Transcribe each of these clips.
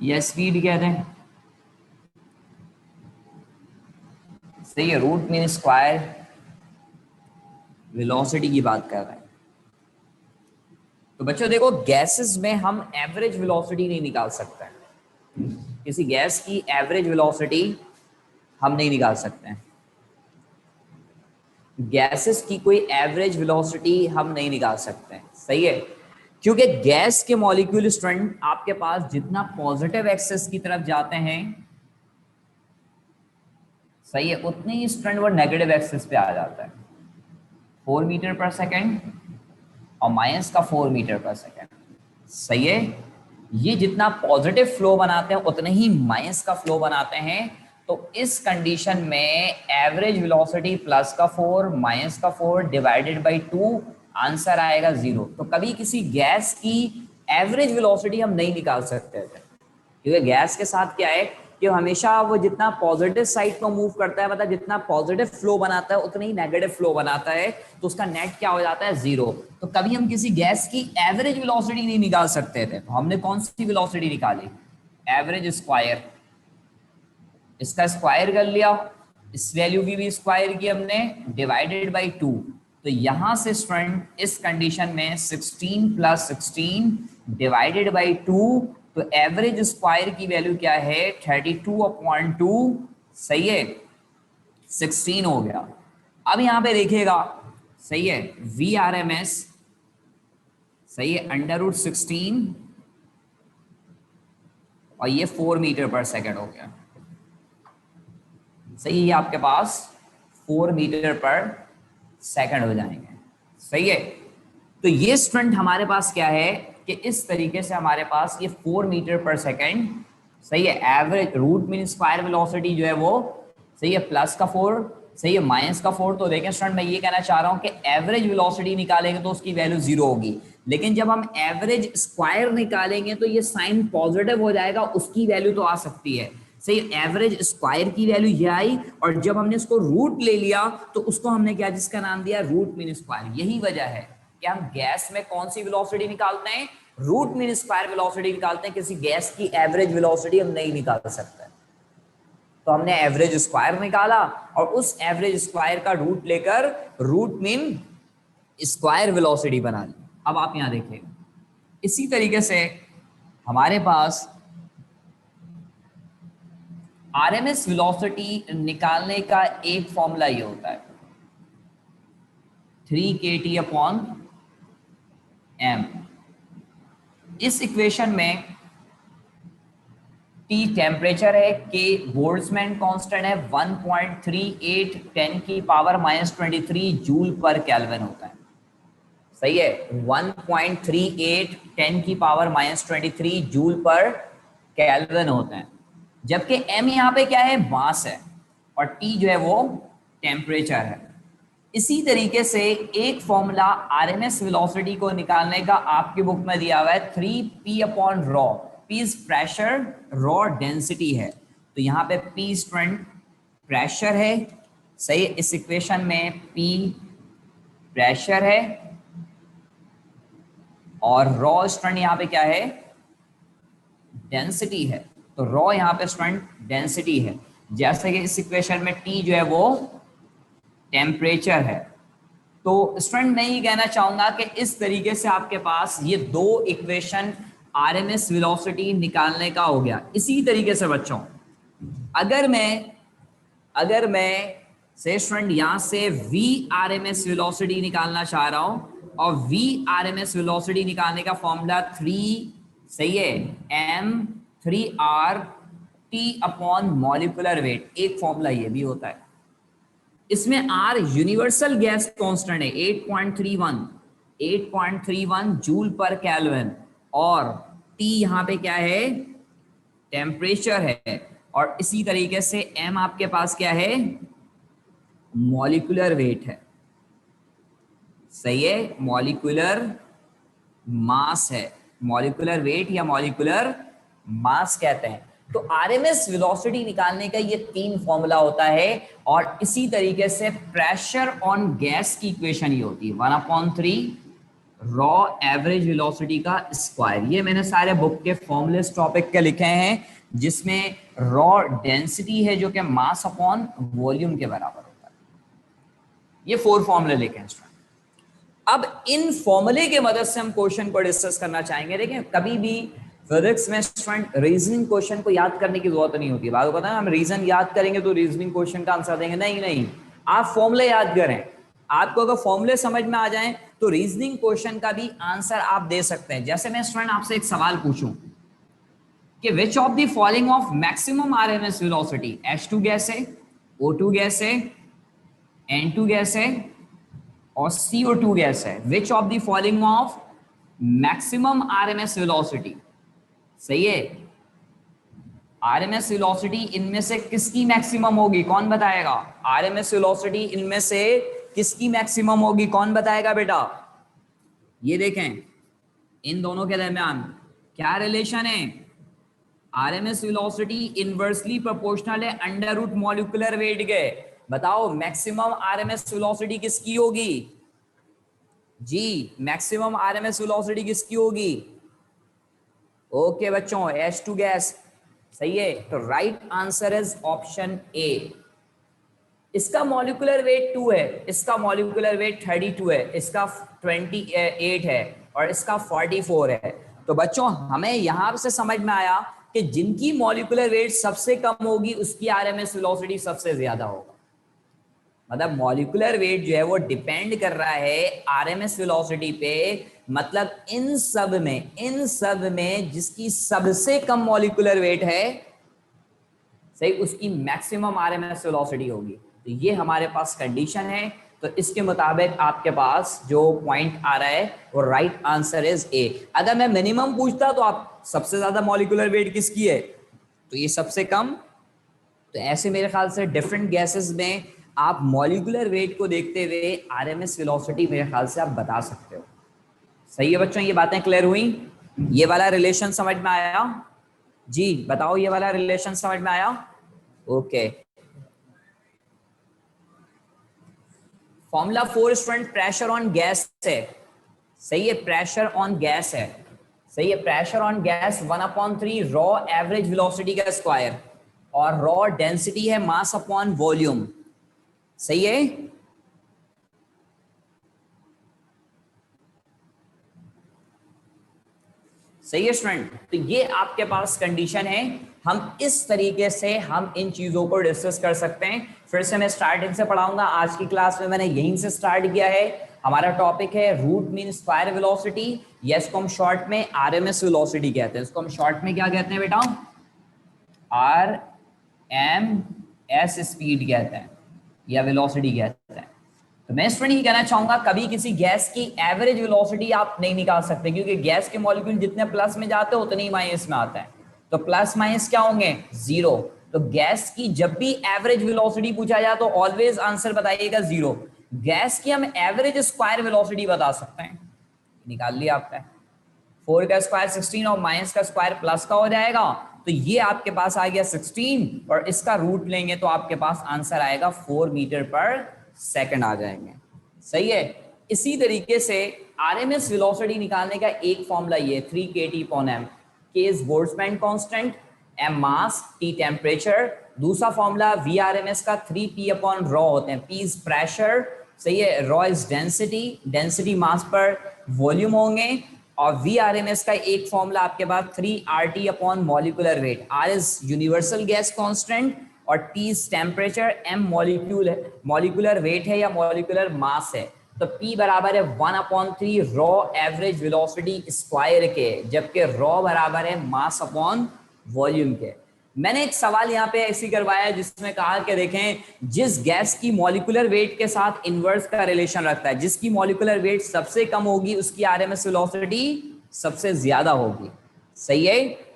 या स्पीड कहते हैं। सही है, रूट मीन स्क्वायर वेलोसिटी की बात कर रहे हैं। तो बच्चों देखो, गैसेस में हम एवरेज वेलोसिटी नहीं निकाल सकते हैं। किसी गैस की एवरेज वेलोसिटी हम नहीं निकाल सकते हैं। गैसेस की कोई एवरेज वेलोसिटी हम नहीं निकाल सकते हैं। सही है, क्योंकि गैस के मॉलिक्यूल स्ट्रेंथ आपके पास जितना पॉजिटिव एक्सेस की तरफ जाते हैं, सही है, उतने ही स्ट्रेंथ वो नेगेटिव एक्सेस पे आ जाता है। 4 मीटर पर सेकेंड और माइनस का 4 मीटर पर सेकेंड। सही है, ये जितना पॉजिटिव फ्लो बनाते हैं उतने ही माइनस का फ्लो बनाते हैं। तो इस कंडीशन में एवरेज वेलोसिटी प्लस का 4 माइनस का 4 डिवाइडेड बाई 2, आंसर आएगा 0। तो कभी किसी गैस की एवरेज वेलोसिटी हम नहीं निकाल सकते थे, क्योंकि गैस के साथ क्या है कि हमेशा वो जितना पॉजिटिव साइड पर मूव करता है, मतलब जितना पॉजिटिव फ्लो बनाता है उतना ही नेगेटिव फ्लो बनाता है, तो उसका नेट क्या हो जाता है, 0। तो कभी हम किसी गैस की एवरेज वेलोसिटी नहीं निकाल सकते थे। तो हमने कौन सी वेलोसिटी निकाली, एवरेज स्क्वायर। इसका स्क्वायर कर लिया, इस वैल्यू की भी स्क्वायर की हमने, डिवाइडेड बाई 2। तो यहां से स्टूडेंट इस कंडीशन में 16 प्लस 16 डिवाइडेड बाई 2, तो एवरेज स्क्वायर की वैल्यू क्या है, 32/2। सही है, 16 हो गया। अब यहां पे देखिएगा, सही है, वी आर एम एस, सही है, √16 और ये 4 मीटर पर सेकेंड हो गया। सही है, आपके पास 4 मीटर पर सेकंड हो जाएंगे। सही है, तो ये स्टूडेंट हमारे पास क्या है कि इस तरीके से हमारे पास ये 4 मीटर पर सेकंड, सही है, average root mean square velocity जो है वो, सही है, प्लस का 4, सही है, माइनस का 4। तो देखें स्टूडेंट, मैं ये कहना चाह रहा हूं कि एवरेज वेलोसिटी निकालेंगे तो उसकी वैल्यू 0 होगी, लेकिन जब हम एवरेज स्क्वायर निकालेंगे तो ये साइन पॉजिटिव हो जाएगा, उसकी वैल्यू तो आ सकती है। सही, एवरेज स्क्वायर की वैल्यू ये आई, और जब हमने इसको रूट ले लिया तो उसको हमने क्या, जिसका नाम दिया रूट मीन स्क्वायर। यही वजह है कि हम गैस में कौन सी वेलोसिटी निकालते हैं, रूट मीन स्क्वायर वेलोसिटी निकालते हैं। किसी गैस की एवरेज वेलोसिटी हम नहीं निकाल सकते। तो हमने एवरेज स्क्वायर निकाला और उस एवरेज स्क्वायर का रूट लेकर रूट मीन स्क्वायर वेलोसिटी बना ली। अब आप यहां देखिएगा, इसी तरीके से हमारे पास आरएमएस वेलोसिटी निकालने का एक फॉर्मूला ये होता है, 3kT/m। इस इक्वेशन में T टेम्परेचर है, K बोल्ट्जमैन कांस्टेंट है, 1.38 10⁻⁻23 जूल पर केल्विन होता है। सही है, 1.38 10⁻⁻23 जूल पर केल्विन होता है। जबकि m यहाँ पे क्या है, मास है, और T जो है वो टेम्परेचर है। इसी तरीके से एक फॉर्मूला आरएमएस वेलोसिटी को निकालने का आपकी बुक में दिया हुआ है, 3p/ρ। p is pressure, raw density है। तो यहाँ पे p स्टूडेंट प्रेशर है, सही, इस इक्वेशन में p प्रेशर है और रॉ स्टूडेंट यहाँ पे क्या है, डेंसिटी है। तो रॉ यहाँ पे स्टूडेंट डेंसिटी है, जैसे कि इस इक्वेशन में t जो है वो टेम्परेचर है। तो स्टूडेंट मैं ये कहना चाहूंगा कि इस तरीके से आपके पास ये दो इक्वेशन आरएमएस वेलोसिटी निकालने का हो गया। इसी तरीके से बच्चों, अगर मैं से स्टूडेंट यहां से वी आरएमएस वेलोसिटी निकालना चाह रहा हूं, और वी आरएमएस वेलोसिटी निकालने का फॉर्मूला 3, सही है, m/T/मॉलिक्यूलर वेट, एक फॉर्मूला ये भी होता है। इसमें R यूनिवर्सल गैस कांस्टेंट है, 8.31 जूल पर केल्विन, और T यहां पे क्या है, टेम्परेचर है, और इसी तरीके से M आपके पास क्या है, मॉलिक्यूलर वेट है। सही है, मॉलिक्यूलर मास है, मॉलिक्यूलर वेट या मॉलिक्यूलर मास कहते हैं। तो आरएमएस वेलोसिटी निकालने का ये 3 फॉर्मूला होता है, और इसी तरीके से प्रेशर ऑन गैस की इक्वेशन ये होती है, 1/3 रॉ एवरेज वेलोसिटी का स्क्वायर। ये मैंने सारे बुक के फॉर्मूलेस टॉपिक के लिखे हैं, जिसमें रॉ डेंसिटी है जो कि मास अपॉन वॉल्यूम के बराबर होता है। ये 4 फॉर्मूले लिखे हैं स्टूडेंट। अब इन फॉर्मूले के मदद से हम क्वेश्चन को डिस्कस करना चाहेंगे। देखिए कभी भी फिजिक्स में स्टूडेंट रीजनिंग क्वेश्चन को याद करने की जरूरत नहीं होती। बात पता है, हम रीजन याद करेंगे तो रीजनिंग क्वेश्चन का आंसर देंगे, नहीं नहीं, आप फॉर्मूले याद करें। आपको अगर फॉर्मूले समझ में आ जाएं तो रीजनिंग क्वेश्चन का भी आंसर आप दे सकते हैं। जैसे मैं स्टूडेंट आपसे एक सवाल पूछूं कि which of the following of maximum RMS velocity, H2 gas है, O2 गैस है, N2 गैस है और CO2 गैस है, which of the following of maximum RMS velocity. सही है, आरएमएस वेलोसिटी इनमें से किसकी मैक्सिमम होगी, कौन बताएगा? आरएमएस वेलोसिटी इनमें से किसकी मैक्सिमम होगी, कौन बताएगा बेटा? ये देखें इन दोनों के दरमियान क्या रिलेशन है? आरएमएस वेलोसिटी इनवर्सली प्रोपोर्शनल है अंडर रूट मॉलिक्यूलर वेट के। बताओ मैक्सिमम आरएमएस वेलोसिटी किसकी होगी? जी मैक्सिमम आरएमएस वेलोसिटी किसकी होगी? ओके बच्चों, H2 गैस। सही है, तो right answer is option A. इसका मॉलिक्यूलर वेट 2 है, इसका मॉलिक्यूलर वेट 32 है, इसका 28 है और इसका 44 है। तो बच्चों हमें यहां से समझ में आया कि जिनकी मॉलिक्यूलर वेट सबसे कम होगी उसकी आरएमएस वेलोसिटी सबसे ज्यादा होगा। मतलब मॉलिक्यूलर वेट जो है वो डिपेंड कर रहा है आरएमएस वेलोसिटी पे। मतलब इन सब में जिसकी सबसे कम मॉलिक्यूलर वेट है, सही, उसकी मैक्सिमम आरएमएस वेलोसिटी होगी। तो ये हमारे पास कंडीशन है। तो इसके मुताबिक आपके पास जो पॉइंट आ रहा है वो राइट आंसर इज ए। अगर मैं मिनिमम पूछता तो आप सबसे ज्यादा मॉलिक्यूलर वेट किसकी है, तो ये सबसे कम। तो ऐसे मेरे ख्याल से डिफरेंट गैसेस में आप मॉलिक्यूलर वेट को देखते हुए आरएमएस वेलोसिटी मेरे ख्याल से आप बता सकते हो। सही है बच्चों, ये बातें क्लियर हुई? ये वाला रिलेशन समझ में आया? जी बताओ, ये वाला रिलेशन समझ में आया? Okay. Formula 4 student pressure on gas है। सही है, प्रेशर ऑन गैस है। सही है, pressure on gas 1/3 raw average velocity का स्क्वायर और रॉ डेंसिटी है मास अपॉन वॉल्यूम। सही है, सही है स्टूडेंट। तो ये आपके पास कंडीशन है। हम इस तरीके से हम इन चीजों को डिस्कस कर सकते हैं। फिर से मैं स्टार्टिंग से पढ़ाऊंगा। आज की क्लास में मैंने यहीं से स्टार्ट किया है। हमारा टॉपिक है रूट मीन स्क्वायर वेलोसिटी, या इसको हम शॉर्ट में आरएमएस वेलोसिटी कहते हैं। इसको हम शॉर्ट में क्या कहते हैं बेटा? RMS स्पीड कहते हैं या वेलोसिटी कहते हैं। तो मैं स्टूडेंट ही कहना चाहूंगा कभी किसी गैस की एवरेज वेलोसिटी आप नहीं निकाल सकते, क्योंकि गैस के मॉलिक्यूल जितने प्लस में जाते हैं उतने ही माइनस में आते हैं। तो प्लस माइनस क्या होंगे? जीरो। तो गैस की जब भी एवरेज वेलोसिटी पूछा जाए तो ऑलवेज आंसर बताइएगा जीरो। गैस की हम एवरेज स्क्वायर वेलोसिटी बता सकते हैं। निकाल लिया आपने। 4 का स्क्वायर 16 और माइनस का स्क्वायर प्लस का हो जाएगा। तो ये आपके पास आ गया 16 और इसका रूट लेंगे तो आपके पास आंसर आएगा 4 मीटर पर सेकंड आ जाएंगे। सही है। इसी तरीके से आरएमएस वेलोसिटी निकालने का एक फॉर्मूला ये 3 kT/m। के is Boltzmann constant, m mass, t temperature. दूसरा फॉर्मूला VRMS का 3p/ρ होते हैं। p इज प्रेशर, सही है, ρ इज डेंसिटी, डेंसिटी मास पर वॉल्यूम होंगे। और VRMS का एक फॉर्मूला आपके पास 3RT/ molecular weight. R is universal gas constant और T is temperature, M molecular weight है या मॉलिक्यूलर मास है। तो P बराबर है 1/3 रॉ एवरेज वेलोसिटी स्क्वायर के, जबकि रॉ बराबर है मास अपॉन वॉल्यूम के। मैंने एक सवाल यहाँ पे ऐसी करवाया जिसमें कहा कि देखें जिस गैस की मॉलिक्यूलर वेट के साथ इनवर्स का रिलेशन रखता है, जिसकी मॉलिक्यूलर वेट सबसे कम होगी उसकी आरएमएस वेलोसिटी सबसे ज्यादा होगी। सही है।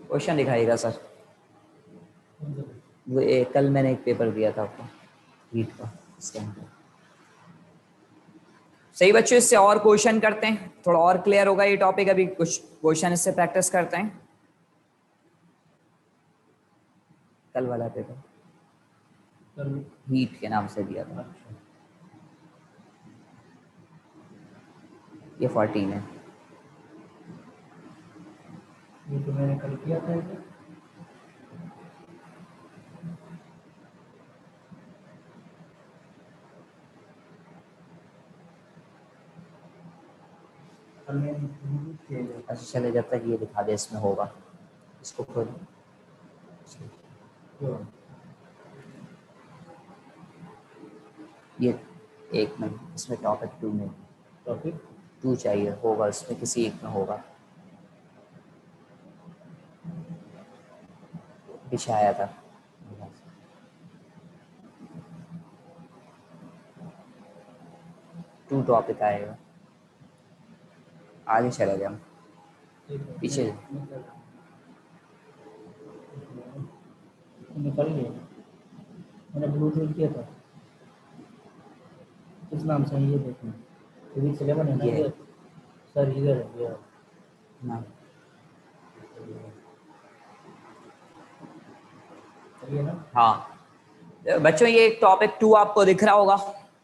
क्वेश्चन दिखाइएगा सर। वो कल मैंने एक पेपर दिया था आपको हीट का, इसके अंदर सही बच्चों, इससे और क्वेश्चन करते हैं, थोड़ा और क्लियर होगा ये टॉपिक। अभी कुछ क्वेश्चन इससे प्रैक्टिस करते हैं। कल वाला पेपर हीट के नाम से दिया था। ये 14 है। ये तो मैंने कल किया था। अच्छा चले, जब तक ये दिखा दे इसमें होगा, इसको खोल। ये एक में, इसमें टॉपिक 2 में, टॉपिक 2 चाहिए होगा, इसमें किसी एक में होगा, पीछे आया था। 2 टॉपिक आएगा, आगे चले गए हम, पीछे। निकल गया। मैंने ब्लूटूथ किया था। किस नाम से ये देखना फिजिक्स 11 है ना ये। ये। सर इधर है ये ना ये ना। हाँ बच्चों, ये टॉपिक 2 आपको दिख रहा होगा।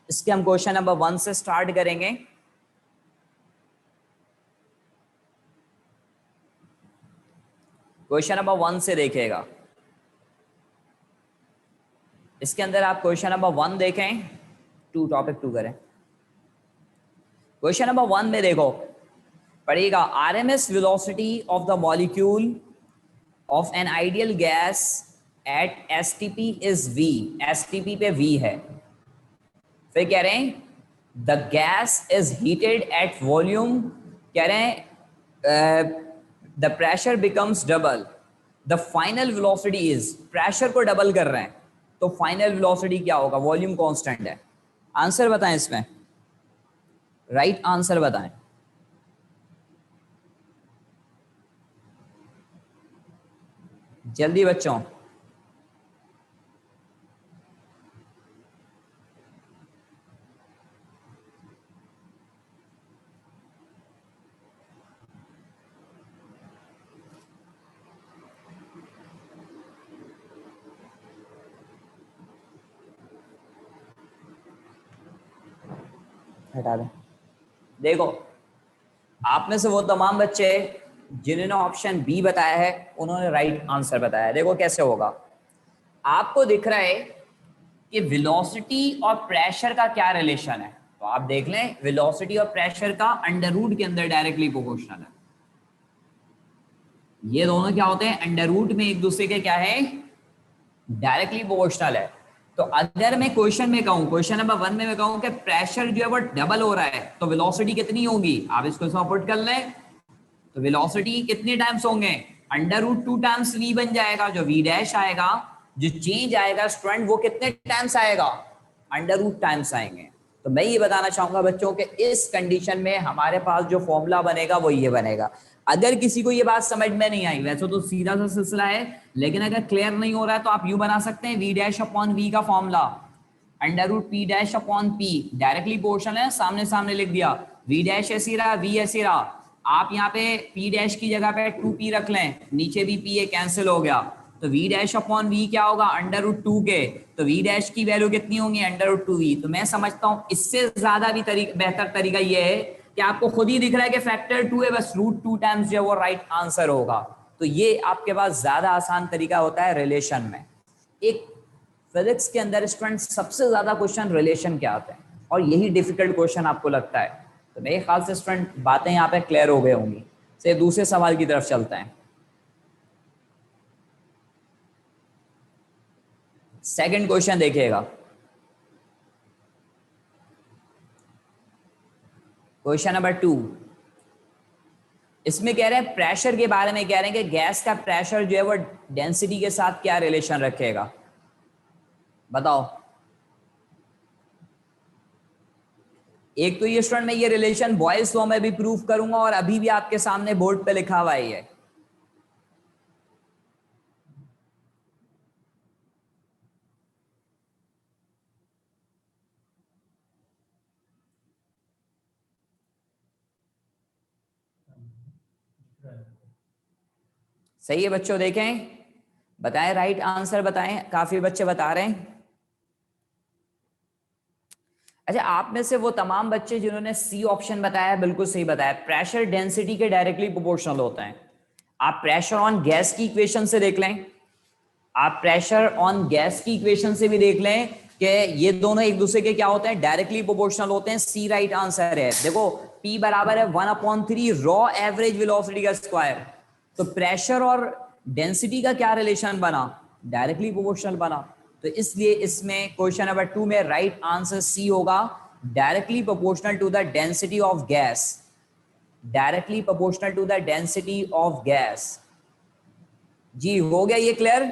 इसके हम क्वेश्चन नंबर 1 से स्टार्ट करेंगे। क्वेश्चन नंबर 1 से देखिएगा। इसके अंदर आप क्वेश्चन नंबर 1 देखें, टॉपिक 2 करें। क्वेश्चन नंबर 1 में देखो, पढ़िएगा, RMS velocity of the molecule of an ideal gas at STP is V. STP पे वी है। फिर कह रहे हैं the gas is heated at volume, कह रहे हैं the pressure becomes double, the final velocity is, pressure को डबल कर रहे हैं तो फाइनल वेलोसिटी क्या होगा, वॉल्यूम कांस्टेंट है। आंसर बताएं इसमें, राइट आंसर बताएं। जल्दी बच्चों। हटा दें। देखो, आप में से वो तमाम बच्चे जिन्होंने ऑप्शन बी बताया है उन्होंने राइट आंसर बताया। देखो कैसे होगा, आपको दिख रहा है कि वेलोसिटी और प्रेशर का क्या रिलेशन है, तो आप देख लें वेलोसिटी और प्रेशर का अंडर रूट के अंदर डायरेक्टली प्रोपोर्शनल है। ये दोनों क्या होते हैं, अंडर रूट में एक दूसरे के क्या है, डायरेक्टली प्रोपोर्शनल है। तो अगर मैं क्वेश्चन में कहूं, क्वेश्चन नंबर 1 में मैं कहूं कि प्रेशर जो है वो डबल हो रहा है तो वेलोसिटी कितनी होगी, आप इसको इसमें पुट कर लें तो वेलोसिटी कितने टाइम्स होंगे, अंडर रूट 2 टाइम्स वी बन जाएगा। जो वी डैश आएगा, जो चेंज आएगा स्टूडेंट, वो कितने टाइम्स आएगा, अंडर रूट टाइम्स आएंगे। तो मैं ये बताना चाहूंगा बच्चों के इस कंडीशन में हमारे पास जो फॉर्मूला बनेगा वो ये बनेगा। अगर किसी को ये बात समझ में नहीं आई, वैसे तो सीधा सा सिलसिला है, लेकिन अगर क्लियर नहीं हो रहा है तो आप यूं बना सकते हैं, वी डैश अपॉन वी का formula under root P dash upon P, directly portion है, सामने सामने लिख दिया, वी डैश ऐसी रहा, वी ऐसी रहा। आप यहाँ पे पी डैश की जगह पे 2p रख लें, नीचे भी p कैंसिल हो गया, तो वी डैश अपॉन वी क्या होगा, अंडर रूट 2 के, तो वी डैश की वैल्यू कितनी होंगी, अंडर रूट 2v। तो मैं समझता हूँ इससे ज्यादा भी बेहतर तरीका ये है कि आपको खुद ही दिख रहा है कि फैक्टर 2 है, बस रूट 2 टाइम्स जो है वो राइट आंसर होगा। तो ये आपके पास ज्यादा आसान तरीका होता है रिलेशन में। एक फिजिक्स के अंदर स्टूडेंट सबसे ज्यादा क्वेश्चन रिलेशन के आते हैं और यही डिफिकल्ट क्वेश्चन आपको लगता है। तो मेरे ख्याल से स्टूडेंट बातें यहाँ पे क्लियर हो गई होंगी। से दूसरे सवाल की तरफ चलते हैं। सेकंड क्वेश्चन देखिएगा, क्वेश्चन नंबर 2। इसमें कह रहे हैं प्रेशर के बारे में, कह रहे हैं कि गैस का प्रेशर जो है वो डेंसिटी के साथ क्या रिलेशन रखेगा, बताओ। एक तो ये स्टूडेंट मैं ये रिलेशन बॉयल्स लॉ में भी प्रूव करूंगा और अभी भी आपके सामने बोर्ड पे लिखा हुआ है। सही है बच्चों, देखें, बताएं राइट आंसर बताएं, काफी बच्चे बता रहे हैं। अच्छा, आप में से वो तमाम बच्चे जिन्होंने सी ऑप्शन बताया बिल्कुल सही बताया, प्रेशर डेंसिटी के डायरेक्टली प्रोपोर्शनल होता है। आप प्रेशर ऑन गैस की इक्वेशन से देख लें, आप प्रेशर ऑन गैस की इक्वेशन से भी देख लें कि ये दोनों एक दूसरे के क्या होते हैं, डायरेक्टली प्रोपोर्शनल होते हैं। सी राइट आंसर है। देखो P बराबर है 1/3 रॉ एवरेज वेलोसिटी का स्क्वायर। तो प्रेशर और डेंसिटी का क्या रिलेशन बना, डायरेक्टली प्रोपोर्शनल बना। तो इसलिए इसमें क्वेश्चन नंबर 2 में राइट आंसर सी होगा, directly proportional to the density of gas, directly proportional to the density of gas. जी हो गया ये क्लियर।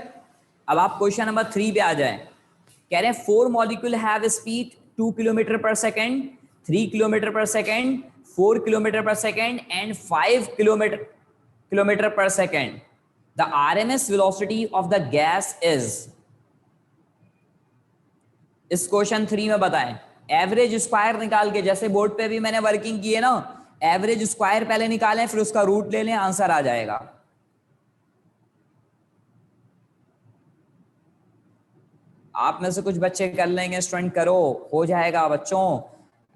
अब आप क्वेश्चन नंबर 3 पे आ जाएं। कह रहे हैं 4 मॉलिक्यूल हैव स्पीड 2 किलोमीटर पर सेकेंड, 3 किलोमीटर पर सेकेंड, 4 किलोमीटर पर सेकेंड एंड 5 किलोमीटर पर second. The RMS velocity of the gas is. इस क्वेश्चन 3 में बताएं। एवरेज स्क्वायर निकाल के, जैसे बोर्ड पे भी मैंने वर्किंग की है ना, एवरेज स्क्वायर पहले निकालें फिर उसका रूट ले लें, आंसर आ जाएगा। आप में से कुछ बच्चे कर लेंगे, स्टूडेंट करो, हो जाएगा बच्चों।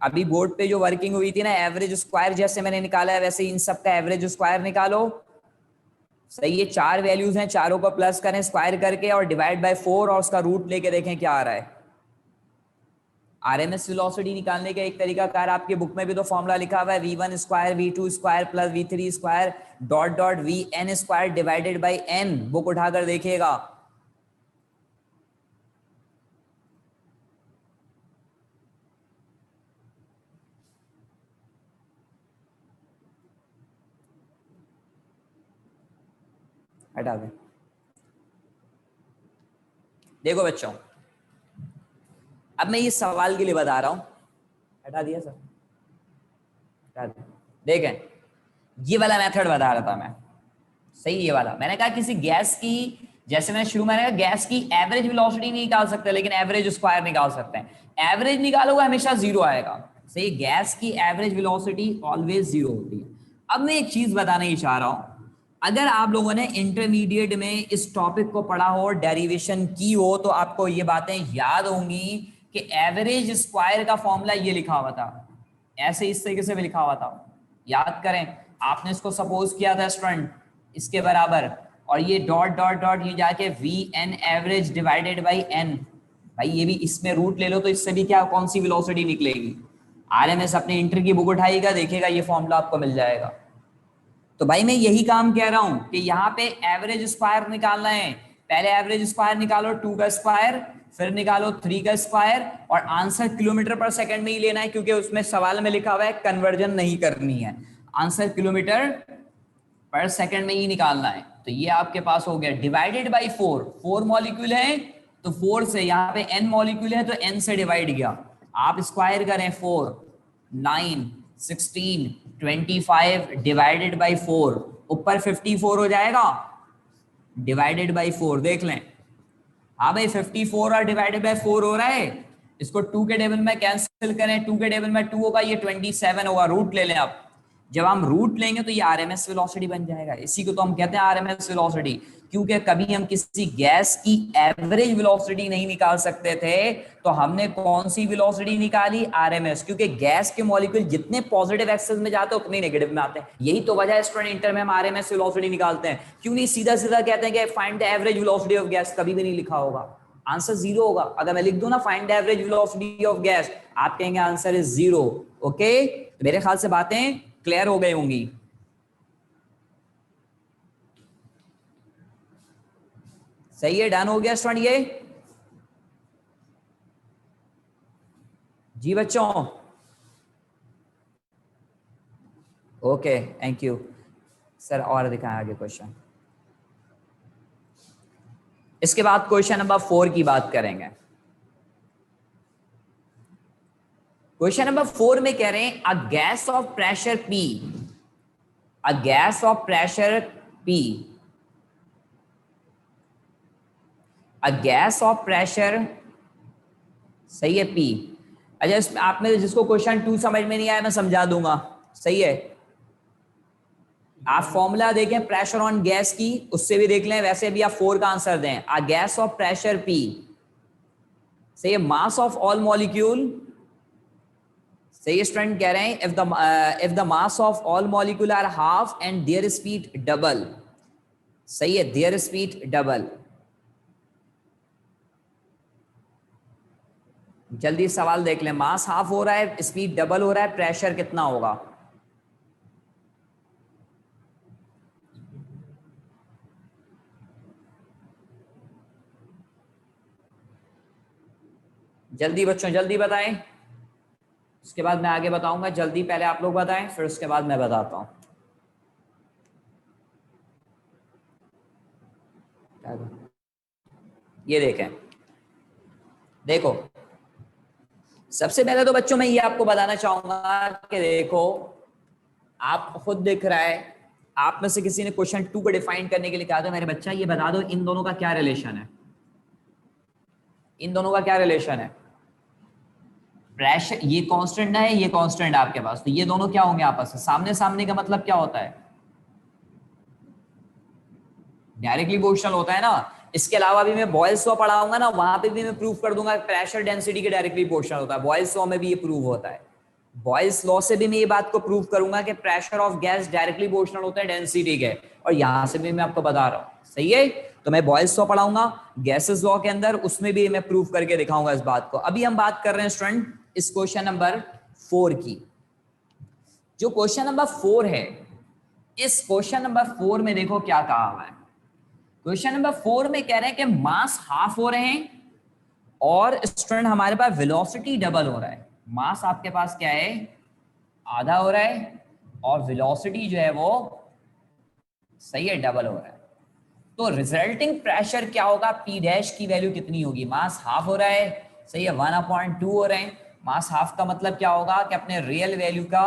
अभी बोर्ड पे जो वर्किंग हुई थी ना, एवरेज स्क्वायर जैसे मैंने निकाला है वैसे इन सब का एवरेज स्क्वायर निकालो। सही है, 4 वैल्यूज हैं, चारों को प्लस करें स्क्वायर करके और डिवाइड बाय 4 और उसका रूट लेके देखें क्या आ रहा है। RMS वेलोसिटी निकालने का एक तरीका कार आपके बुक में भी तो फॉर्मूला लिखा हुआ है, v1 square v2 square plus v3 square dot dot vn square divided by n। Book उठाकर देखिएगा। हटा दें। देखो बच्चों, अब मैं ये सवाल के लिए बता रहा हूं। हटा दिया सर, हटा दिया। देखें, ये वाला मेथड बता रहा था मैं, सही ये वाला। मैंने कहा किसी गैस की, जैसे मैंने शुरू में कहा गैस की एवरेज वेलोसिटी नहीं निकाल सकते लेकिन एवरेज स्क्वायर निकाल सकते हैं। एवरेज निकालोगे हमेशा जीरो आएगा। सही, गैस की एवरेज वेलोसिटी ऑलवेज जीरो होती है। अब मैं एक चीज बताने ही चाह रहा हूं, अगर आप लोगों ने इंटरमीडिएट में इस टॉपिक को पढ़ा हो, डेरिवेशन की हो, तो आपको ये बातें याद होंगी कि एवरेज स्क्वायर का फॉर्मूला ये लिखा हुआ था, ऐसे इस तरीके से भी लिखा हुआ था। याद करें, आपने इसको सपोज किया था स्टूडेंट इसके बराबर, और ये डॉट डॉट डॉट ये जाके VN average divided by N। भाई ये भी इसमें रूट ले लो तो इससे भी क्या, कौन सी वेलोसिटी निकलेगी। RMS अपने इंटर की बुक उठाइएगा, देखिएगा ये फॉर्मूला आपको मिल जाएगा। तो भाई मैं यही काम कह रहा हूं कि यहाँ पे एवरेज स्क्वायर निकालना है। पहले एवरेज स्क्वायर निकालो 2 का स्क्वायर, फिर निकालो 3 का स्क्वायर, और आंसर किलोमीटर पर सेकंड में ही लेना है क्योंकि उसमें सवाल में लिखा हुआ है कन्वर्जन नहीं करनी है, आंसर किलोमीटर पर सेकंड में ही निकालना है। तो ये आपके पास हो गया डिवाइडेड बाई 4। 4 मॉलिक्यूल है तो 4 से, यहाँ पे n मॉलिक्यूल है तो n से डिवाइड किया। आप स्क्वायर करें 4 9 16 25 डिवाइडेड बाई 4, ऊपर 54 हो जाएगा, डिवाइडेड बाई 4 देख लें। हाँ भाई 54 और डिवाइडेड बाई 4 हो रहा है। इसको 2 के टेबल में कैंसिल करें, 2 के टेबल में 2 होगा, ये 27 होगा। रूट ले लें। आप जब हम रूट लेंगे तो ये RMS वेलोसिटी बन जाएगा। इसी को तो हम कहते हैं RMS वेलोसिटी, क्योंकि कभी हम किसी गैस की एवरेज वेलोसिटी नहीं निकाल सकते थे तो हमने कौन सी वेलोसिटी निकाली, RMS, क्योंकि गैस के मॉलिक्यूल जितने पॉजिटिव एक्सेस में जाते हैं उतने नेगेटिव में आते हैं। यही तो वजह है स्टूडेंट इंटर में हम RMS वेलोसिटी निकालते हैं। क्यों नहीं सीधा सीधा कहते हैं कि find the average velocity of gas, कभी भी नहीं लिखा होगा, आंसर जीरो होगा। अगर मैं लिख दूं ना find the average velocity of gas, आप कहेंगे आंसर इज जीरो। ओके, मेरे ख्याल से बातें क्लियर हो गई होंगी। सही है, डन हो गया स्टूडेंट ये। जी बच्चों, ओके थैंक यू सर। और दिखाएं आगे क्वेश्चन। इसके बाद क्वेश्चन नंबर 4 की बात करेंगे। क्वेश्चन नंबर 4 में कह रहे हैं अ gas of pressure P, a gas of pressure P, a gas of pressure, सही है P। अच्छा, आप में जिसको क्वेश्चन 2 समझ में नहीं आया मैं समझा दूंगा, सही है। आप फॉर्मूला देखें प्रेशर ऑन गैस की, उससे भी देख लें, वैसे भी आप 4 का आंसर दें। आ गैस ऑफ प्रेशर P, सही है, मास ऑफ ऑल मॉलिक्यूल, सही है स्टूडेंट, कह रहे हैं if the mass of all molecule are half and their speed double, सही है, देयर स्पीड डबल। जल्दी सवाल देख लें, मास हाफ हो रहा है, स्पीड डबल हो रहा है, प्रेशर कितना होगा? जल्दी बच्चों जल्दी बताएं, उसके बाद मैं आगे बताऊंगा। जल्दी पहले आप लोग बताएं, फिर उसके बाद मैं बताता हूं। ये देखें, देखो सबसे पहले तो बच्चों मैं ये आपको बताना चाहूंगा कि देखो आप खुद दिख रहा है, आप में से किसी ने क्वेश्चन 2 को डिफाइन करने के लिए कहा था मेरे बच्चा ये बता दो इन दोनों का क्या रिलेशन है, इन दोनों का क्या रिलेशन है? प्रेशर, ये कांस्टेंट है, ये कांस्टेंट है आपके पास, तो ये दोनों क्या होंगे आपस में? सामने सामने का मतलब क्या होता है? डायरेक्टली प्रोपोर्शनल होता है ना। इसके अलावा भी मैं बॉयल्स लॉ पढ़ाऊंगा ना, वहां पे भी मैं प्रूव कर दूंगा प्रेशर डेंसिटी के डायरेक्टली प्रोपोर्शनल होता है। बॉयल्स लॉ में भी ये प्रूव होता है। बॉयल्स लॉ से भी मैं ये बात को प्रूव करूंगा कि pressure of gas directly proportional होता है डेंसिटी के, और यहां से भी मैं आपको बता रहा हूं, सही है। तो मैं बॉयल्स लॉ पढ़ाऊंगा गैसेस लॉ के अंदर, उसमें भी मैं प्रूव करके दिखाऊंगा इस बात को। अभी हम बात कर रहे हैं स्टूडेंट इस क्वेश्चन नंबर 4 की। जो क्वेश्चन नंबर 4 है, इस क्वेश्चन नंबर 4 में देखो क्या कहा हुआ है। क्वेश्चन नंबर 4 में कह रहे हैं कि मास हाफ हो रहे हैं और स्टूडेंट हमारे पास वेलोसिटी डबल हो रहा है। मास आपके पास क्या है, आधा हो रहा है, और वेलोसिटी जो है वो सही है डबल हो रहा है। तो रिजल्टिंग प्रेशर क्या होगा, पी डैश की वैल्यू कितनी होगी? मास हाफ हो रहा है, सही है, 1/2 हो रहे हैं। मास हाफ का मतलब क्या होगा कि अपने रियल वैल्यू का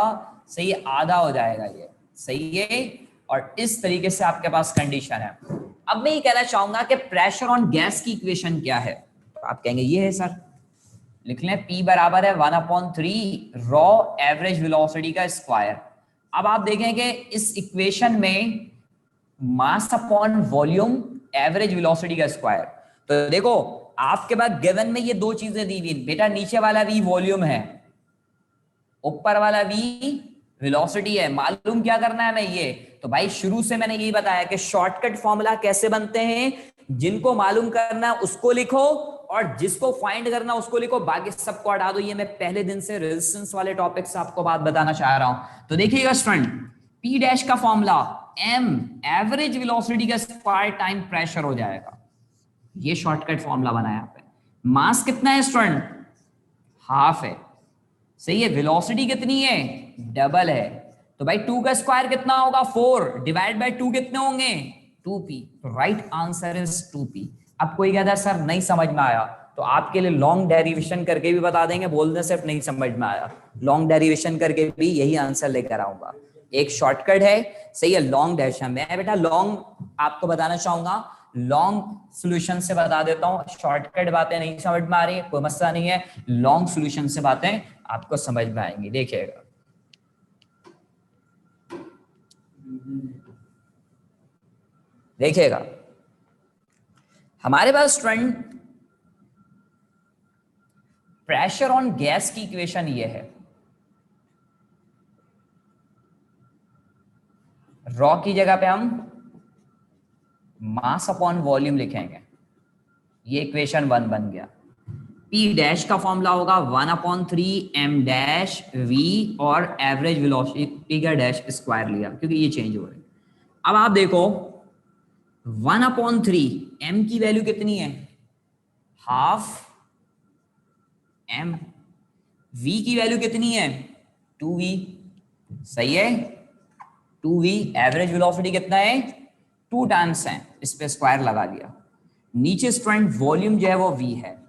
सही है आधा हो जाएगा, ये सही है। और इस तरीके से आपके पास कंडीशन है। अब मैं ये कहना चाहूंगा कि प्रेशर ऑन गैस की इक्वेशन क्या है, तो आप कहेंगे ये है सर, लिख लें P बराबर है 1/3 रॉ एवरेज वेलोसिटी का स्क्वायर। अब आप देखेंगे इस इक्वेशन में mass upon volume average velocity का स्क्वायर। तो देखो आपके पास गिवन में ये दो चीजें दी हुई बेटा, नीचे वाला V वॉल्यूम है, ऊपर वाला V वेलोसिटी है। मालूम क्या करना है मैं ये, तो भाई शुरू से मैंने यही बताया कि शॉर्टकट फॉर्मूला कैसे बनते हैं, जिनको मालूम करना है उसको लिखो और जिसको फाइंड करना उसको लिखो, बाकी सबको हटा दो। ये मैं पहले दिन से रेजिस्टेंस वाले टॉपिक से आपको बात बताना चाह रहा हूं। तो देखिएगा स्टूडेंट, P डैश का फॉर्मूला m एवरेज वेलोसिटी का स्क्वायर टाइम प्रेशर हो जाएगा। ये शॉर्टकट फॉर्मूला बना है यहाँ पे। मास कितना है स्टूडेंट, हाफ है, सही है। वेलोसिटी कितनी है, डबल है। तो भाई 2 का स्क्वायर कितना होगा, 4 डिवाइड बाय 2 कितने होंगे, 2p। तो राइट आंसर इज 2p। अब कोई कहता है सर नहीं समझ में आया, तो आपके लिए लॉन्ग डेरिवेशन करके भी बता देंगे, बोलने सिर्फ नहीं समझ में आया, लॉन्ग डेरिवेशन करके भी यही आंसर लेकर आऊंगा। एक शॉर्टकट है, सही है, लॉन्ग डेरिवेशन। मैं बेटा लॉन्ग आपको बताना चाहूंगा, लॉन्ग सॉल्यूशन से बता देता हूं। शॉर्टकट बातें नहीं समझ में आ रही है, कोई मसला नहीं है, लॉन्ग सॉल्यूशन से बातें आपको समझ में आएंगी। देखिएगा देखिएगा हमारे पास स्टूडेंट प्रेशर ऑन गैस की इक्वेशन ये है। रॉ की जगह पे हम मास अपॉन वॉल्यूम लिखेंगे, ये इक्वेशन 1 बन गया। P डैश का फॉर्मूला होगा 1/3 m डैश V और एवरेज वेलोसिटी का डैश स्क्वायर लिया क्योंकि ये चेंज हो रहा है। अब आप देखो 1/3 m की वैल्यू कितनी है, हाफ m, V की वैल्यू कितनी है 2V, सही है, 2V। एवरेज वेलोसिटी कितना है, 2 टाइम्स है, इस पे स्क्वायर लगा लिया। नीचे स्टूडेंट वॉल्यूम जो है वो V है।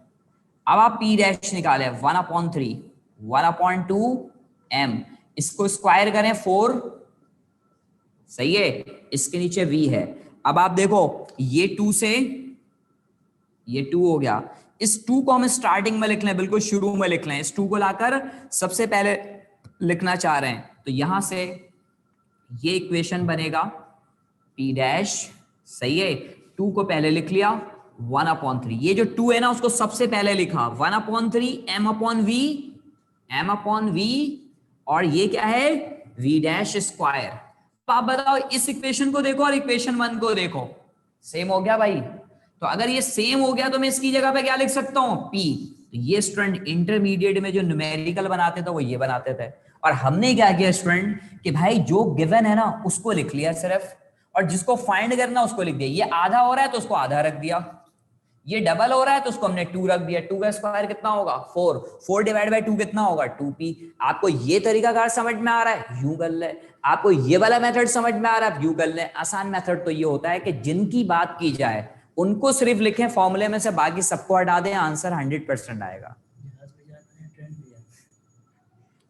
अब आप P डैश निकाले 1/3 1/2 m, इसको स्क्वायर करें 4, सही है, इसके नीचे V है। अब आप देखो ये 2 से ये 2 हो गया, इस 2 को हम स्टार्टिंग में लिख लें, बिल्कुल शुरू में लिख लें। इस 2 को लाकर सबसे पहले लिखना चाह रहे हैं, तो यहां से ये इक्वेशन बनेगा P डैश, सही है। 2 को पहले लिख लिया 1/3, ये जो 2 है ना उसको सबसे पहले लिखा 1/3 m/v, और ये क्या है v डैश स्क्वायर। तो आप बताओ इस इक्वेशन को देखो और इक्वेशन 1 को देखो, सेम हो गया भाई। तो अगर ये सेम हो गया तो मैं इसकी जगह पे क्या लिख सकता हूं P। तो ये स्टूडेंट इंटरमीडिएट में जो न्यूमेरिकल बनाते थे वो ये बनाते थे, और हमने क्या किया स्टूडेंट कि भाई जो गिवन है ना उसको लिख लिया सिर्फ, और जिसको फाइंड करना उसको लिख दिया। ये आधा हो रहा है तो उसको आधा रख दिया, ये डबल हो रहा है तो उसको हमने 2 रख दिया। 2 का स्क्वायर कितना होगा 4, 4 डिवाइड बाय 2 कितना होगा 2p। आपको ये तरीकाकार समझ में आ रहा है यूं कर ले, आपको ये वाला मेथड समझ में आ रहा है यूं कर ले। आसान मेथड तो ये होता है कि जिनकी बात की जाए उनको सिर्फ लिखें फॉर्मूले में से, बाकी सबको हटा दें, आंसर 100% आएगा।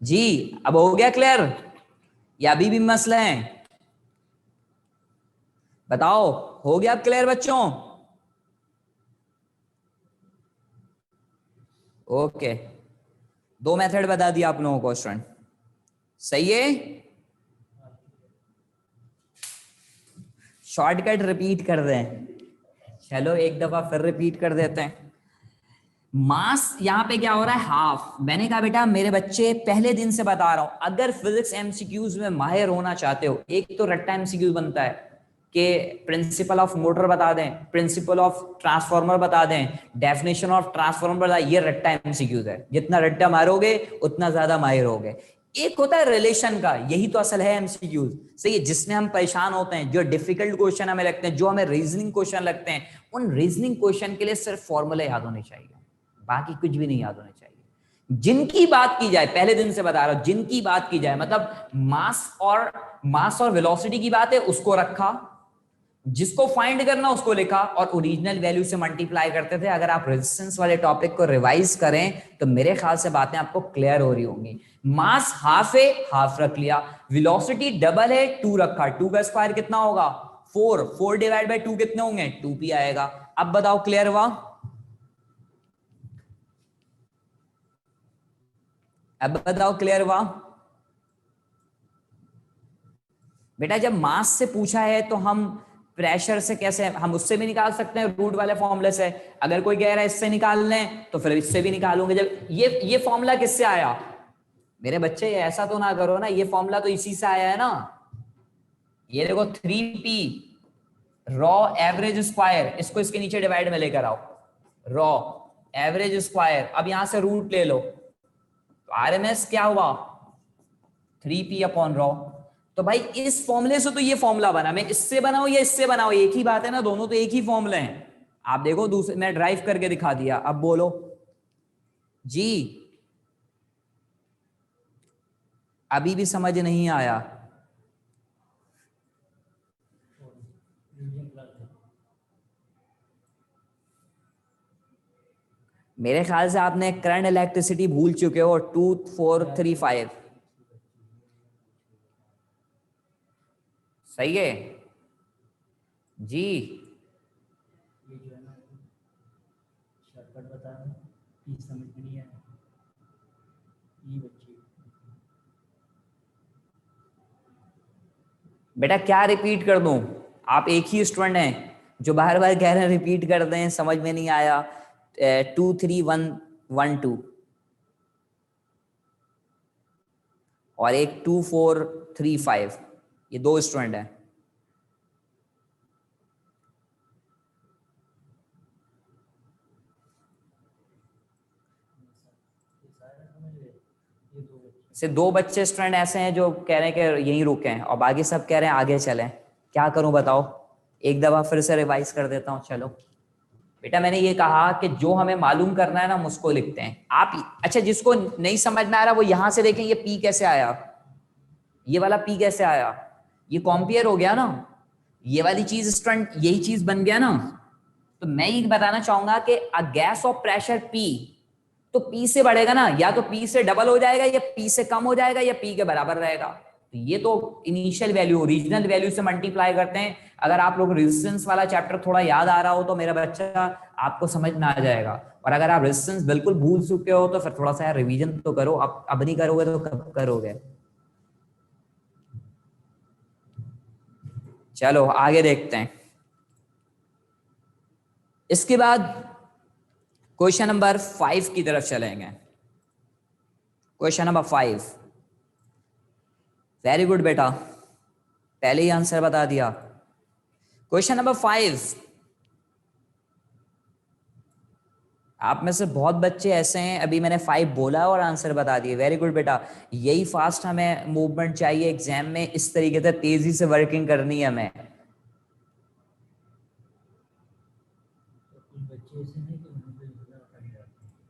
जी अब हो गया क्लियर या अभी भी मसले हैं? बताओ हो गया अब क्लियर बच्चों? ओके, 2 मेथड बता दिया आप लोगों को स्टूडेंट, सही है। शॉर्टकट रिपीट कर दें, चलो एक दफा फिर रिपीट कर देते हैं। मास यहाँ पे क्या हो रहा है हाफ। मैंने कहा बेटा मेरे बच्चे पहले दिन से बता रहा हूं, अगर फिजिक्स एमसीक्यूज में माहिर होना चाहते हो, एक तो रट्टा एमसीक्यूज बनता है कि प्रिंसिपल ऑफ मोटर बता दें, प्रिंसिपल ऑफ ट्रांसफार्मर बता दें, डेफिनेशन ऑफ ट्रांसफार्मर बता, ये रट्टा एमसीक्यूज है। जितना रट्टा मारोगे उतना ज्यादा माहिर होगे। एक होता है रिलेशन का, यही तो असल है एमसीक्यूज, सही है, जिसमें हम परेशान होते हैं, जो डिफिकल्ट क्वेश्चन हमें लगते हैं, जो हमें रीजनिंग क्वेश्चन लगते हैं, उन रीजनिंग क्वेश्चन के लिए सिर्फ फॉर्मूले याद होने चाहिए, बाकी कुछ भी नहीं याद होने चाहिए। जिनकी बात की जाए, पहले दिन से बता रहा हूं, जिनकी बात की जाए मतलब मास और वेलोसिटी की बात है उसको रखा, जिसको फाइंड करना उसको लिखा, और ओरिजिनल वैल्यू से मल्टीप्लाई करते थे। अगर आप रेजिस्टेंस वाले टॉपिक को रिवाइज करें तो मेरे ख्याल से बातें आपको क्लियर हो रही होंगी। मास हाफ है, हाफ रख लिया। वेलोसिटी डबल है, 2 रखा। 2 का स्क्वायर कितना होगा 4, 4 डिवाइड बाय 2 कितने होंगे 2p आएगा। अब बताओ क्लियर हुआ? अब बताओ क्लियर हुआ? बेटा जब मास से पूछा है तो हम प्रेशर से कैसे, हम उससे भी निकाल सकते हैं रूट वाले फॉर्मूले से। अगर कोई कह रहा है इससे निकाल लें तो फिर इससे भी निकालूंगे। जब ये फॉर्मूला किससे आया मेरे बच्चे, ऐसा तो ना करो ना, ये फॉर्मूला तो इसी से आया है ना। ये देखो 3p रॉ एवरेज स्क्वायर, इसको इसके नीचे डिवाइड में लेकर आओ, रॉ एवरेज स्क्वायर। अब यहां से रूट ले लो, तो आरएमएस क्या हुआ 3p अपॉन रॉ। तो भाई इस फॉर्मूले से तो ये फॉर्मूला बना, मैं इससे बनाऊं या इससे बनाऊं एक ही बात है ना, दोनों तो एक ही फॉर्मूले हैं। आप देखो दूसरे मैं ड्राइव करके दिखा दिया, अब बोलो जी। अभी भी समझ नहीं आया? मेरे ख्याल से आपने करंट इलेक्ट्रिसिटी भूल चुके हो 2435, सही है जी। ये जो है ना शॉर्टकट बता रहा हूँ, ये समझ में नहीं आया ये बच्चे। बेटा क्या रिपीट कर दूं? आप एक ही स्टूडेंट हैं जो बार बार कह रहे हैं रिपीट कर दें, समझ में नहीं आया। 23112 और एक 2435, ये 2 स्टूडेंट हैं। से 2 बच्चे स्टूडेंट ऐसे हैं जो कह रहे हैं कि यहीं रुके हैं और बाकी सब कह रहे हैं आगे चलें। क्या करूं बताओ? एक दफा फिर से रिवाइज कर देता हूं। चलो बेटा मैंने ये कहा कि जो हमें मालूम करना है ना हम उसको लिखते हैं। आप अच्छा जिसको नहीं समझ में आ रहा वो यहां से देखें, ये पी कैसे आया, ये वाला पी कैसे आया, ये कॉम्पेयर हो गया ना, ये वाली चीज स्टूडेंट यही चीज बन गया ना। तो मैं ये बताना चाहूंगा कि अ गैस ऑफ प्रेशर पी, तो पी से बढ़ेगा ना, या तो पी से डबल हो जाएगा या पी से कम हो जाएगा या पी के बराबर रहेगा। तो ये तो इनिशियल वैल्यू ओरिजिनल वैल्यू से मल्टीप्लाई करते हैं। अगर आप लोग रेजिस्टेंस वाला चैप्टर थोड़ा याद आ रहा हो तो मेरा बच्चा आपको समझ में आ जाएगा, और अगर आप रेजिस्टेंस बिल्कुल भूल चुके हो तो फिर थोड़ा सा रिवीजन तो करो। अब नहीं करोगे तो कब करोगे? चलो आगे देखते हैं। इसके बाद क्वेश्चन नंबर 5 की तरफ चलेंगे। क्वेश्चन नंबर 5, वेरी गुड बेटा, पहले ही आंसर बता दिया। क्वेश्चन नंबर 5, आप में से बहुत बच्चे ऐसे हैं, अभी मैंने 5 बोला और आंसर बता दिए। वेरी गुड बेटा, यही फास्ट हमें मूवमेंट चाहिए एग्जाम में, इस तरीके से तेजी से वर्किंग करनी है हमें। तो कुछ बच्चे ऐसे हैं कि वहाँ पे ज़्यादा अटक जाते हैं।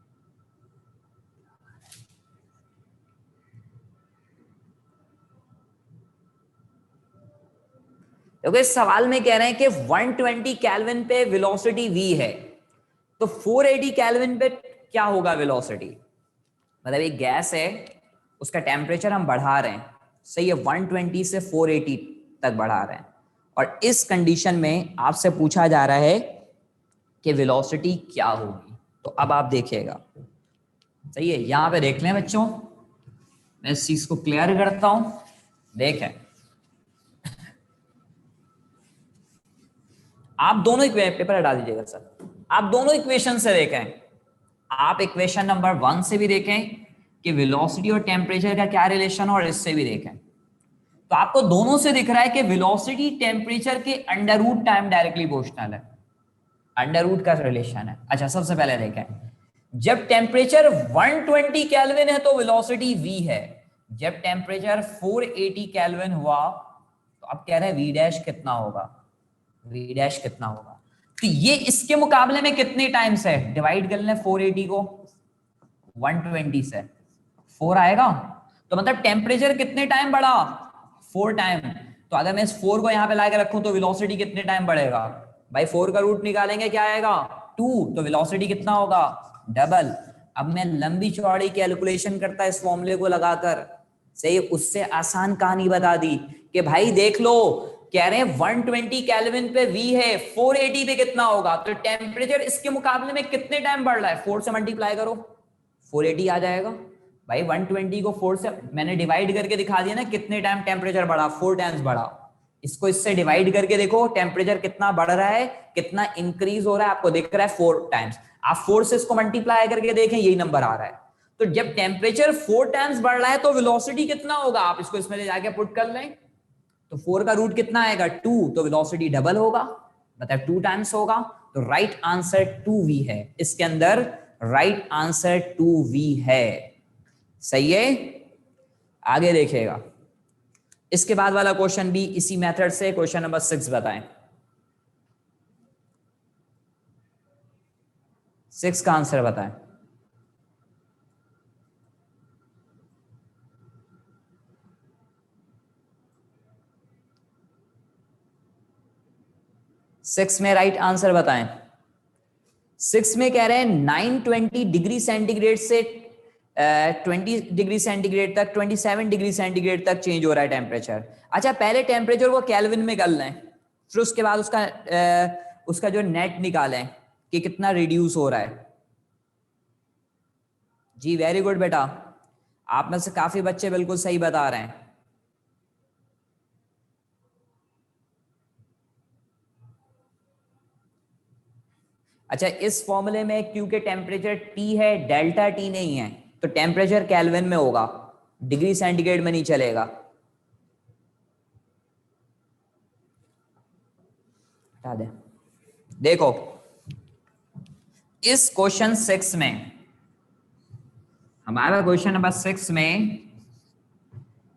क्योंकि इस सवाल में कह रहे हैं कि 120 केल्विन पे वेलोसिटी v है, तो 480 केल्विन पे क्या होगा वेलोसिटी। मतलब एक गैस है, उसका टेम्परेचर हम बढ़ा रहे हैं, सही है, 120 से 480 तक बढ़ा रहे हैं, और इस कंडीशन में आपसे पूछा जा रहा है कि वेलोसिटी क्या होगी। तो अब आप देखिएगा, सही है, यहां पे देख लें बच्चों, मैं इस चीज को क्लियर करता हूं। देखें, आप दोनों पेपर हटा दीजिएगा सर, आप दोनों इक्वेशन से देखें, आप इक्वेशन नंबर 1 से भी देखें कि वेलोसिटी और टेम्परेचर का क्या रिलेशन है, और इससे भी देखें, तो आपको दोनों से दिख रहा है कि वेलोसिटी टेम्परेचर के under root time directly proportional है, अंडर रूट का रिलेशन है। अच्छा, सबसे पहले देखें, जब टेम्परेचर 120 केल्विन है तो वेलोसिटी v है, जब टेम्परेचर 480 केल्विन हुआ तो अब कह रहे हैं v डैश कितना होगा, v डैश कितना होगा। तो ये इसके मुकाबले में कितने टाइम्स है, डिवाइड कर लें 480 को 120 से, 4 आएगा, तो मतलब टेम्परेचर कितने टाइम बढ़ा, 4 टाइम। तो अगर मैं इस 4 को यहां पे लाके रखूं तो वेलोसिटी कितने टाइम बढ़ेगा भाई, 4 का रूट निकालेंगे क्या आएगा 2, तो वेलोसिटी कितना होगा डबल। अब मैं लंबी चौड़ी कैलकुलेशन करता इस फॉर्मूले को लगाकर, सही, उससे आसान कहानी बता दी कि भाई देख लो, कह रहे हैं 120 केल्विन पे v है, 480 पे कितना होगा, तो टेम्परेचर इसके मुकाबले में कितने टाइम बढ़ रहा है, 4 से मल्टीप्लाई करो 480 आ जाएगा। भाई 120 को 4 से मैंने डिवाइड करके दिखा दिया ना, कितने टाइम टेम्परेचर बढ़ा, 4 टाइम्स बढ़ा। इसको इससे डिवाइड करके देखो टेम्परेचर कितना बढ़ रहा है, कितना इंक्रीज हो रहा है, आपको दिख रहा है 4 टाइम्स। आप 4 से इसको मल्टीप्लाई करके देखें, यही नंबर आ रहा है। तो जब टेम्परेचर 4 टाइम्स बढ़ रहा है तो वेलोसिटी कितना होगा, आप इसको इसमें ले जाके पुट कर लें, तो 4 का रूट कितना आएगा 2, तो वेलोसिटी डबल होगा, मतलब 2 टाइम्स होगा। तो राइट आंसर 2v है, इसके अंदर राइट आंसर 2v है, सही है। आगे देखिएगा, इसके बाद वाला क्वेश्चन भी इसी मेथड से, क्वेश्चन नंबर 6 बताएं, 6 का आंसर बताएं। सिक्स में राइट आंसर बताएं। 6 में कह रहे हैं 920 डिग्री सेंटीग्रेड से 20 डिग्री सेंटीग्रेड तक, 27 डिग्री सेंटीग्रेड तक चेंज हो रहा है टेम्परेचर। अच्छा, पहले टेम्परेचर को केल्विन में कर लें, फिर उसके बाद उसका जो नेट निकालें कि कितना रिड्यूस हो रहा है। जी वेरी गुड बेटा, आप में से काफी बच्चे बिल्कुल सही बता रहे हैं। अच्छा, इस फॉर्मूले में क्योंकि टेम्परेचर T है, डेल्टा T नहीं है, तो टेम्परेचर केल्विन में होगा, डिग्री सेंटीग्रेड में नहीं चलेगा। हटा दे। देखो इस क्वेश्चन 6 में, हमारा क्वेश्चन नंबर 6 में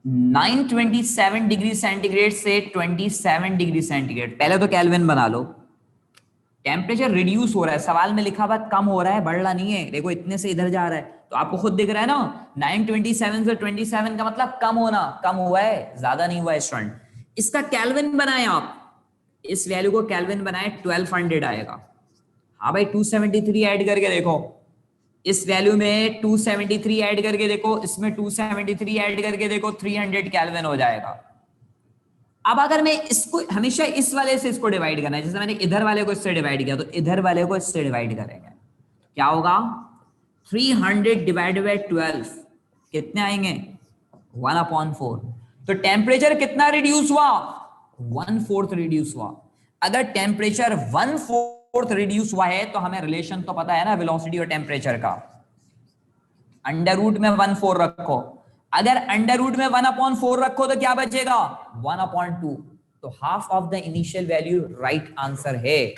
927 डिग्री सेंटीग्रेड से 27 डिग्री सेंटीग्रेड, पहले तो केल्विन बना लो, टेम्परेचर रिड्यूस हो रहा है, सवाल में लिखा हुआ कम हो रहा है, बढ़ रहा नहीं है, देखो इतने से इधर जा रहा है, तो आपको खुद दिख रहा है ना, 927 से 27 का मतलब कम होना, कम हुआ है, ज्यादा नहीं हुआ है स्टूडेंट। इसका केल्विन बनाए आप, इस वैल्यू को केल्विन बनाए 1200 आएगा। हाँ भाई 273 ऐड करके देखो, इस वैल्यू में 273 ऐड करके देखो, इसमें 273 ऐड करके देखो, 300 केल्विन हो जाएगा। अब अगर मैं इसको हमेशा इस वाले से इसको डिवाइड करना है, जैसे मैंने इधर वाले को इससे डिवाइड किया, तो इधर वाले को इससे डिवाइड करेंगे, क्या होगा 300 डिवाइडेड बाय 12 कितने आएंगे 1/4। तो टेम्परेचर कितना रिड्यूस हुआ 1/4 रिड्यूस हुआ। अगर टेम्परेचर 1/4 रिड्यूस हुआ है तो हमें रिलेशन तो पता है ना वेलोसिटी और टेम्परेचर का, अंडर रूट में 1/4 रखो। अगर अंडर रूट में 1/4 रखो तो क्या बचेगा 1/2। तो half of the initial value right answer है,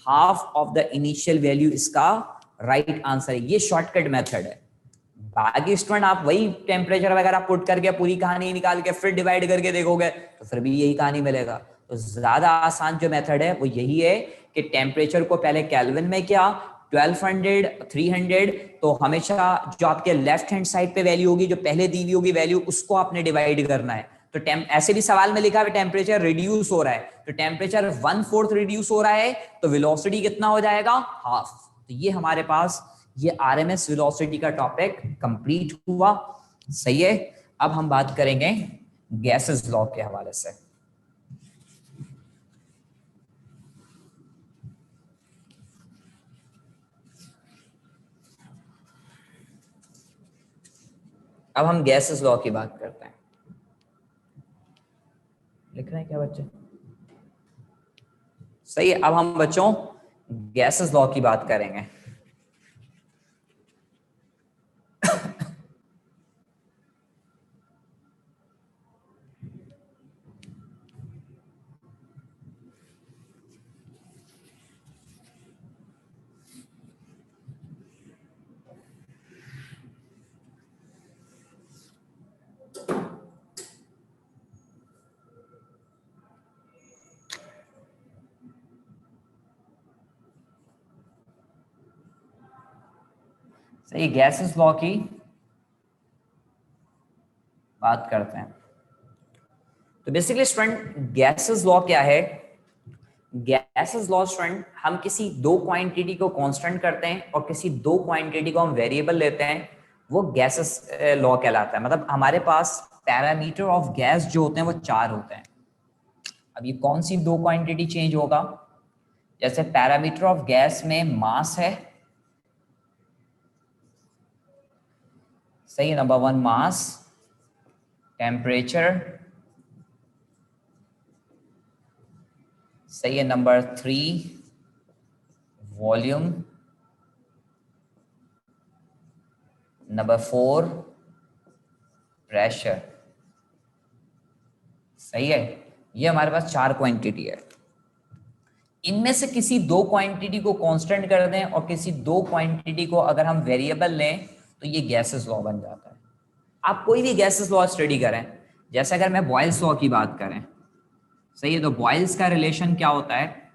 half of the initial value इसका राइट आंसर है। ये शॉर्टकट मेथड है। बाकी स्टूडेंट आप वही टेम्परेचर वगैरह पुट करके पूरी कहानी निकाल के फिर डिवाइड करके देखोगे तो फिर भी यही कहानी मिलेगा। तो ज्यादा आसान जो मेथड है वो यही है कि टेम्परेचर को पहले केल्विन में किया, 1200 300, तो हमेशा जो आपके लेफ्ट हैंड साइड पे वैल्यू होगी, जो पहले दी हुई होगी वैल्यू, उसको आपने डिवाइड करना है। तो ऐसे भी सवाल में लिखा है टेम्परेचर रिड्यूस हो रहा है, तो टेम्परेचर 1/4 रिड्यूस हो रहा है तो वेलोसिटी कितना हो जाएगा हाफ। तो ये हमारे पास ये आरएमएस वेलोसिटी का टॉपिक कंप्लीट हुआ। सही है। अब हम बात करेंगे गैसेस लॉ के हवाले से। अब हम गैसेस लॉ की बात करते हैं। लिख रहे हैं क्या बच्चे? सही है। अब हम बच्चों गैसेस लॉ की बात करेंगे। सही, गैसेस लॉ की बात करते हैं। तो बेसिकली स्टूडेंट गैसेस लॉ क्या है? गैसेस लॉ स्टूडेंट, हम किसी दो क्वांटिटी को कांस्टेंट करते हैं और किसी दो क्वांटिटी को हम वेरिएबल लेते हैं, वो गैसेस लॉ कहलाता है। मतलब हमारे पास पैरामीटर ऑफ गैस जो होते हैं वो 4 होते हैं। अब ये कौन सी दो क्वांटिटी चेंज होगा? जैसे पैरामीटर ऑफ गैस में मास है, सही है, नंबर 1 मास, टेम्परेचर, सही है, नंबर 3 वॉल्यूम, नंबर 4 प्रेशर। सही है। ये हमारे पास 4 क्वांटिटी है। इनमें से किसी दो क्वांटिटी को कांस्टेंट कर दें और किसी दो क्वांटिटी को अगर हम वेरिएबल लें तो ये गैसेस लॉ बन जाता है। आप कोई भी गैसेस लॉ स्टडी करें, जैसे अगर मैं बॉयल्स लॉ की बात करें, सही है, तो बॉयल्स का रिलेशन क्या होता है?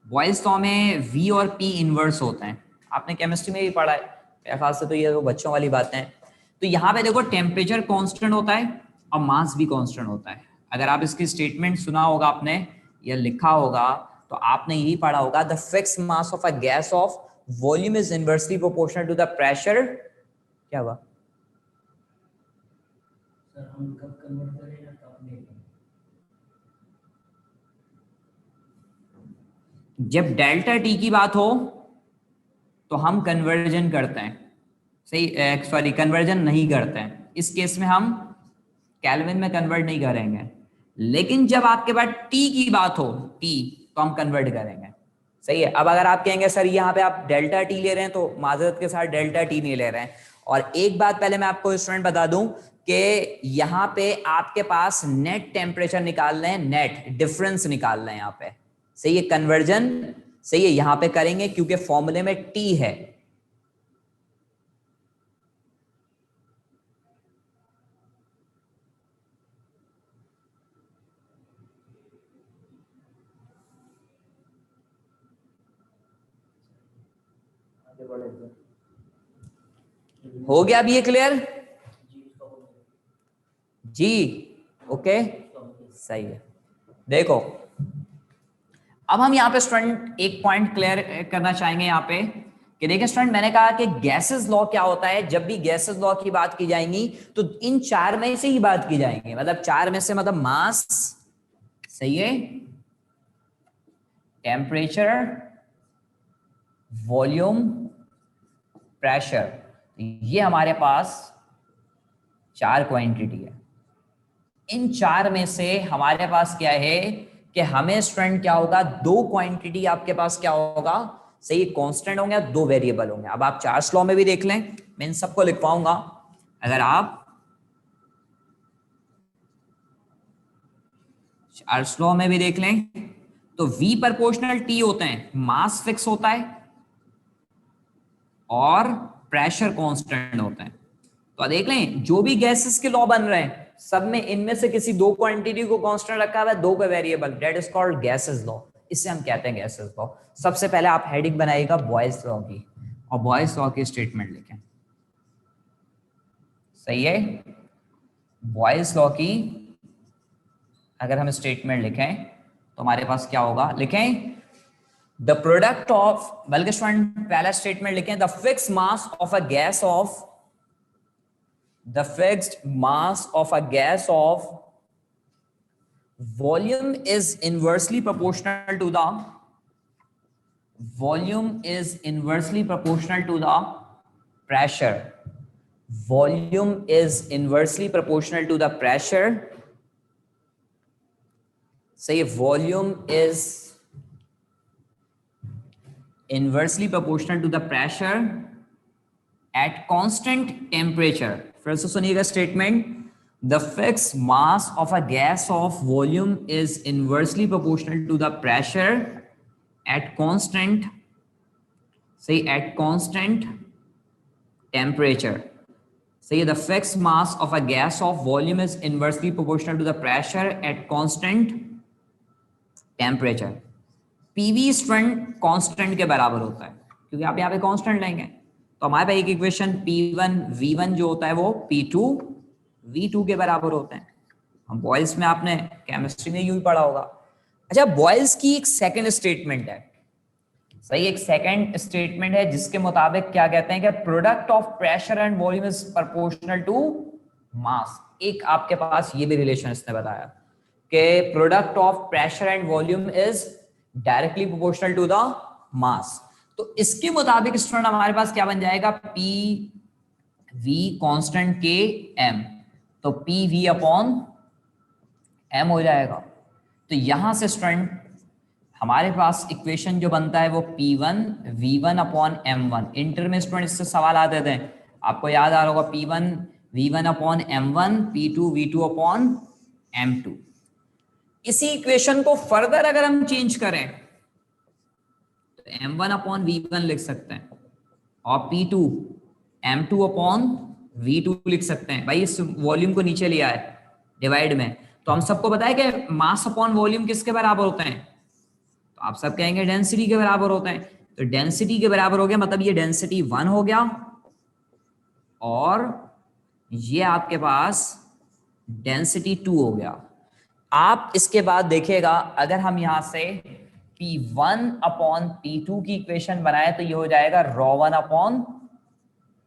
बॉयल्स लॉ में V और P इनवर्स होते हैं। आपने केमिस्ट्री में भी पढ़ा है मेरे ख्याल से, तो ये तो बच्चों वाली बातें हैं। तो यहाँ पे देखो टेम्परेचर कांस्टेंट होता है और मास भी कांस्टेंट होता है। अगर आप इसकी स्टेटमेंट सुना होगा आपने या लिखा होगा तो आपने यही पढ़ा होगा, the fix mass of a gas of volume is inversely proportional to the pressure. क्या हुआ? सर हम कब कन्वर्ट करें या कब नहीं? जब डेल्टा टी की बात हो तो हम कन्वर्जन करते हैं। सही, सॉरी, कन्वर्जन नहीं करते हैं। इस केस में हम केल्विन में कन्वर्ट नहीं करेंगे। लेकिन जब आपके पास टी की बात हो, टी, तो हम कन्वर्ट करेंगे। सही है। अब अगर आप कहेंगे सर यहाँ पे आप डेल्टा टी ले रहे हैं, तो माजरत के साथ डेल्टा टी नहीं ले रहे हैं। और एक बात पहले मैं आपको स्टूडेंट बता दूं कि यहाँ पे आपके पास नेट टेम्परेचर निकालना है, नेट डिफरेंस निकालना है यहाँ पे। सही है, कन्वर्जन सही है यहाँ पे करेंगे क्योंकि फॉर्मूले में टी है। हो गया अभी ये क्लियर? जी, ओके, सही है। देखो अब हम यहाँ पे स्टूडेंट एक पॉइंट क्लियर करना चाहेंगे यहाँ पे कि देखिए स्टूडेंट, मैंने कहा कि गैसेस लॉ क्या होता है। जब भी गैसेस लॉ की बात की जाएगी तो इन 4 में से ही बात की जाएगी। मतलब 4 में से मतलब मास, सही है, टेम्परेचर, वॉल्यूम, प्रेशर, ये हमारे पास 4 क्वांटिटी है। इन चार में से हमारे पास क्या है कि हमें स्टूडेंट क्या होगा, दो क्वांटिटी आपके पास क्या होगा, सही, कांस्टेंट होंगे, दो वेरिएबल होंगे। अब आप चार्ल्स लॉ में भी देख लें, मैं इन सबको लिखवाऊंगा। अगर आप चार्ल्स लॉ में भी देख लें तो V प्रोपोर्शनल T होते हैं, मास फिक्स होता है और प्रेशर कांस्टेंट होता है। तो देख लें जो भी गैसेस के लॉ बन रहे हैं सब में इनमें से किसी दो क्वांटिटी को कांस्टेंट रखा हुआ है, दो पे variable, that is called gases law. इससे हम कहते हैं गैसेस लॉ। सबसे पहले आप हेडिंग बनाइएगा बॉयल्स लॉ की और बॉयल्स लॉ की स्टेटमेंट लिखें। सही है, बॉयल्स लॉ की अगर हम स्टेटमेंट लिखें तो हमारे पास क्या होगा, लिखें द प्रोडक्ट ऑफ, बल्कि स्टूडेंट पहला स्टेटमेंट लिखें, the fix mass of a gas of, the fixed mass of a gas of volume is inversely proportional to the volume is inversely proportional to the pressure. Volume is inversely proportional to the pressure. Say volume is inversely proportional to the pressure at constant temperature. फिर से सुनिएगा statement, the fix mass of a gas of volume is inversely proportional to the pressure at constant, सही, at constant temperature. सही है, the fix mass of a gas of volume is inversely proportional to the pressure at constant temperature. PV student constant के बराबर होता है, क्योंकि आप यहाँ पे कांस्टेंट लेंगे तो हमारे पास एक इक्वेशन P1 V1 जो होता है वो P2 V2 के बराबर होते हैं। हम बॉयल्स में आपने केमिस्ट्री में यूं ही पढ़ा होगा। अच्छा, बॉयल्स की एक सेकंड स्टेटमेंट है, सही, एक सेकंड स्टेटमेंट है जिसके मुताबिक क्या कहते हैं कि product of pressure and volume is proportional to mass. एक आपके पास ये भी रिलेशन इसने बताया कि product of pressure and volume is directly proportional to the mass. तो इसके मुताबिक स्टूडेंट हमारे पास क्या बन जाएगा, पी वी कांस्टेंट के एम, तो पी वी अपॉन एम हो जाएगा। तो यहां से स्टूडेंट हमारे पास इक्वेशन जो बनता है वो P1 V1 upon M1। Inter में स्टूडेंट इससे सवाल आते थे, आपको याद आ रहा होगा, P1 V1 upon M1, P2 V2 upon M2। इसी इक्वेशन को फर्दर अगर हम चेंज करें तो M1 अपॉन V1 लिख सकते हैं और P2 M2 अपॉन V2 लिख सकते हैं। भाई इस वॉल्यूम को नीचे लिया है डिवाइड में, तो हम सबको पता है कि मास अपॉन वॉल्यूम किसके बराबर होते हैं, तो आप सब कहेंगे डेंसिटी के बराबर होते हैं। तो डेंसिटी के बराबर हो गया, मतलब ये डेंसिटी 1 हो गया और ये आपके पास डेंसिटी 2 हो गया। आप इसके बाद देखिएगा अगर हम यहां से P1 अपॉन P2 की इक्वेशन बनाए तो ये हो जाएगा ρ1 अपॉन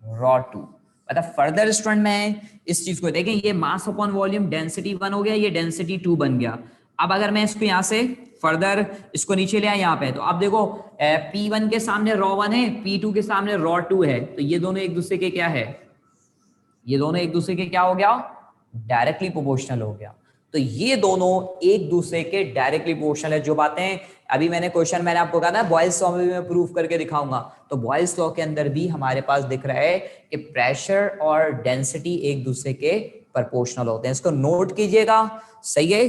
ρ2। मतलब फर्दर स्टूडेंट में इस चीज को देखें, ये मास अपॉन वॉल्यूम डेंसिटी 1 हो गया, ये डेंसिटी 2 बन गया। अब अगर मैं इसको यहां से फर्दर इसको नीचे ले आया यहाँ पे, तो आप देखो P1 के सामने ρ1 है, P2 के सामने ρ2 है, तो ये दोनों एक दूसरे के क्या है, ये दोनों एक दूसरे के क्या हो गया, डायरेक्टली प्रोपोर्शनल हो गया। तो ये दोनों एक दूसरे के डायरेक्टली प्रोपोर्शनल है। जो बातें अभी मैंने क्वेश्चन मैंने आपको कहा था बॉयल्स लॉ में भी मैं प्रूफ करके दिखाऊंगा, तो बॉयल्स लॉ के अंदर भी हमारे पास दिख रहा है कि प्रेशर और डेंसिटी एक दूसरे के प्रोपोर्शनल होते हैं। इसको नोट कीजिएगा, सही है,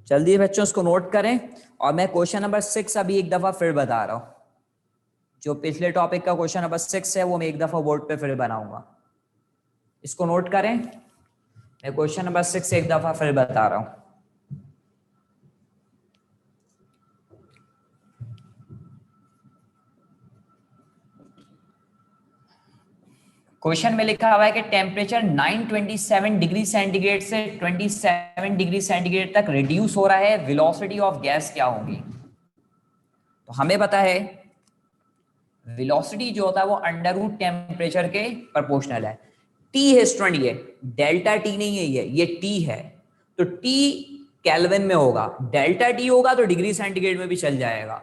जल्दी बच्चों इसको नोट करें। और मैं क्वेश्चन नंबर 6 अभी एक दफा फिर बता रहा हूं, जो पिछले टॉपिक का क्वेश्चन नंबर 6 है वो मैं एक दफा बोर्ड पे फिर बनाऊंगा, इसको नोट करें। मैं क्वेश्चन नंबर 6 एक दफा फिर बता रहा हूं। क्वेश्चन में लिखा हुआ है कि टेम्परेचर 927 डिग्री सेंटीग्रेड से 27 डिग्री सेंटीग्रेड तक रिड्यूस हो रहा है, वेलोसिटी ऑफ गैस क्या होगी। तो हमें पता है वेलोसिटी जो होता है वो अंडर रूट टेम्परेचर के प्रोपोर्शनल है। टी है स्टूडेंट, ये डेल्टा टी नहीं है, ये टी है, तो टी केल्विन में होगा, डेल्टा टी होगा तो डिग्री सेंटीग्रेड में भी चल जाएगा।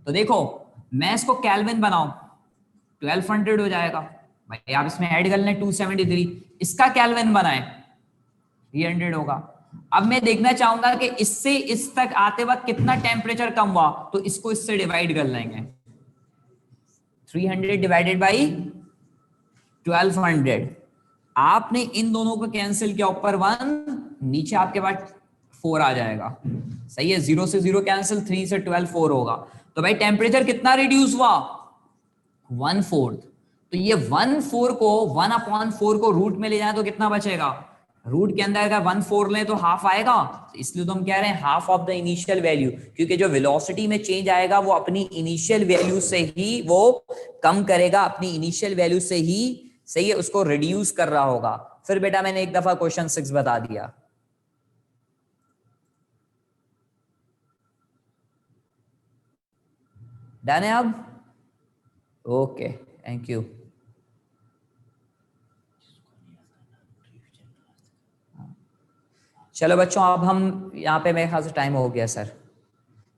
तो देखो मैं इसको केल्विन बनाऊं 1200 हो जाएगा, भाई आप इसमें ऐड कर लें 273, इसका केल्विन बनाएं 300 होगा। अब मैं देखना चाहूंगा कि इससे इस तक आते वक्त कितना टेम्परेचर कम हुआ, तो इसको इससे डिवाइड कर लेंगे। 300 डिवाइडेड बाई 1200, आपने इन दोनों को कैंसिल किया, ऊपर 1 नीचे आपके पास 4 आ जाएगा। सही है, 0 से 0 कैंसिल, 3 से 12 4 होगा। तो भाई टेम्परेचर कितना रिड्यूस हुआ? 1/4। तो ये 1/4 को 1/4 को रूट में ले जाए तो कितना बचेगा? रूट के अंदर अगर 1/4 लें तो हाफ आएगा, तो इसलिए तो हम कह रहे हैं half of the initial value, क्योंकि जो वेलोसिटी में चेंज आएगा वो अपनी इनिशियल वैल्यू से ही वो कम करेगा, अपनी इनिशियल वैल्यू से ही, सही है, उसको रिड्यूस कर रहा होगा। फिर बेटा मैंने एक दफा क्वेश्चन 6 बता दिया। डन है अब? Okay, thank you. चलो बच्चों, अब हम यहाँ पे मेरे ख्याल से टाइम हो गया सर।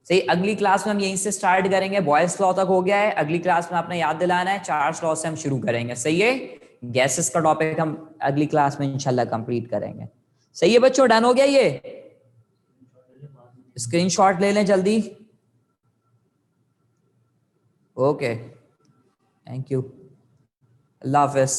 सही, अगली क्लास में हम यहीं से स्टार्ट करेंगे। बॉयज लॉ तक हो गया है, अगली क्लास में आपने याद दिलाना है, चार्ल्स लॉ से हम शुरू करेंगे। सही है, गैसेस का टॉपिक हम अगली क्लास में इंशाल्लाह कंप्लीट करेंगे। सही है बच्चों, डन हो गया? ये स्क्रीनशॉट ले लें जल्दी। Okay, thank you, Allah Hafiz.